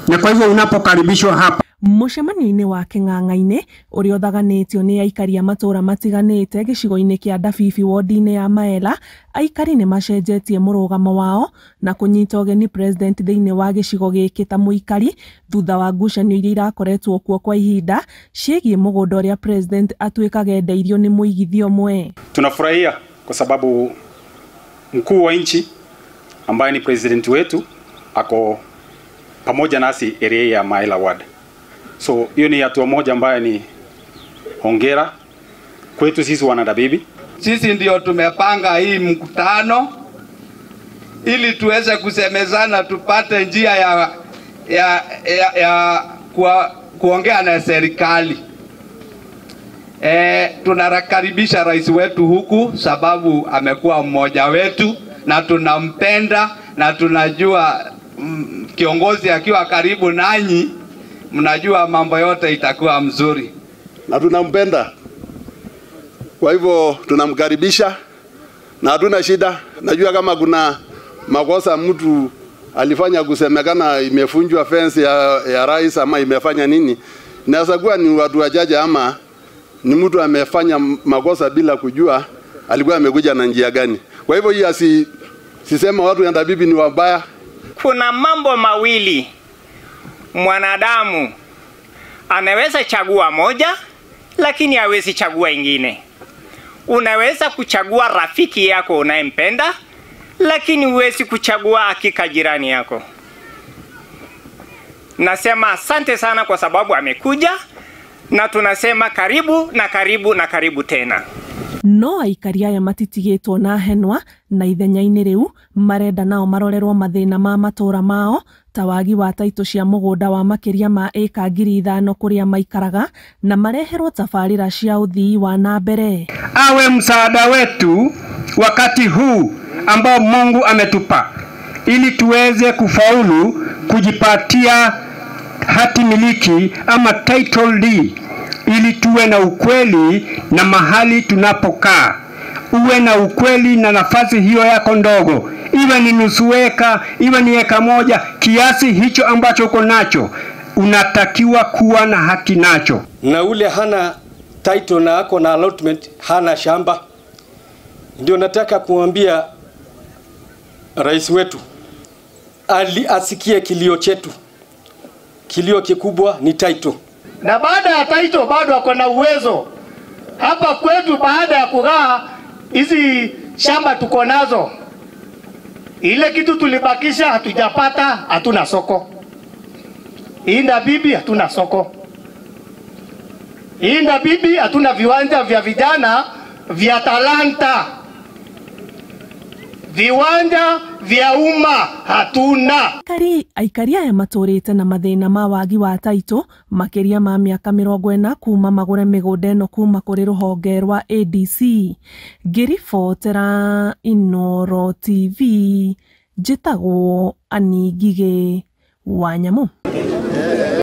Na kwa hivyo unapokaribishwa hapa mucemanio-ini wa king'ang'a-ini uria uthaganitio ni aikari a matura matiganite gicigo-ini kia Dabibi wodi-ini ya Maela, aikari ni macenjetie murugamo wao na kunyita ugeni president thiini wa gicigo giki ta muikari thutha wa ngucanio iria irakoretwo kuo kwa ihinda ciegie mugunda uria president atuikage ndeirio ni muigithio mwe. Tunafurahia kwa sababu mkuu wa nchi ambaye ni president wetu ako pamoja nasi area ya Maela ward. So hiyo ni hatua moja ambayo ni hongera kwetu sisi wana Dabibi. Sisi ndio tumepanga hii mkutano ili tuweze kusemezana, tupate njia ya kuongea na serikali. Tunakaribisha rais wetu huku sababu amekuwa mmoja wetu na tunampenda na tunajua kiongozi akiwa karibu nanyi mnajua mambo yote itakuwa mzuri. Na tunampenda. Kwa hivyo tunamkaribisha na hatuna shida. Najua kama kuna makosa mtu alifanya kusemekana imefunjwa fence ya rais ama imefanya nini. Inaweza kuwa ni watu wachache ama ni mtu amefanya makosa bila kujua alikuwa amekuja na njia gani. Kwa hivyo hii sisema watu ya Dabibi ni wabaya. Kuna mambo mawili mwanadamu anaweza chagua moja lakini hawezi chagua ingine. Unaweza kuchagua rafiki yako unayempenda lakini huwezi kuchagua hakika jirani yako. Nasema asante sana kwa sababu amekuja na tunasema karibu na karibu na karibu tena. No aikari aya matitigitwo na henwa na ithenya-ini riu marenda nao marorerwo mathina ma matura mao ta wagi wa taito cia mugunda wa makiria ma eka 5,000 kuria maikaraga na mareherwo tabarira cia uthii wa na mbere. Awe msaada wetu wakati huu ambao Mungu ametupa ili tuweze kufaulu kujipatia hati miliki ama title deed, ili tuwe na ukweli na mahali tunapokaa. Uwe na ukweli na nafasi hiyo yako ndogo, iwe ni nusu eka, iwe ni eka moja, kiasi hicho ambacho uko nacho unatakiwa kuwa na haki nacho. Na ule hana title na ako na allotment, hana shamba, ndio nataka kuambia rais wetu asikie kilio chetu. Kilio kikubwa ni title. Na baada ya title bado ako na uwezo. Hapa kwetu baada ya kugaa hizi shamba tuko nazo, ile kitu tulibakisha hatujapata, hatuna soko. Hii Dabibi hatuna soko. Hii Dabibi hatuna viwanja vya vijana vya talanta. Viwanja vya umma hatuna. Aikari aya maturite na mathina ma wagi wa taito makiria ma miaka 40 kuma magure migunda ino kuma kuri ruhonge rwa ADC. Ngiribotera Inooro TV, njitagwo Annie Ngige Wanyamu.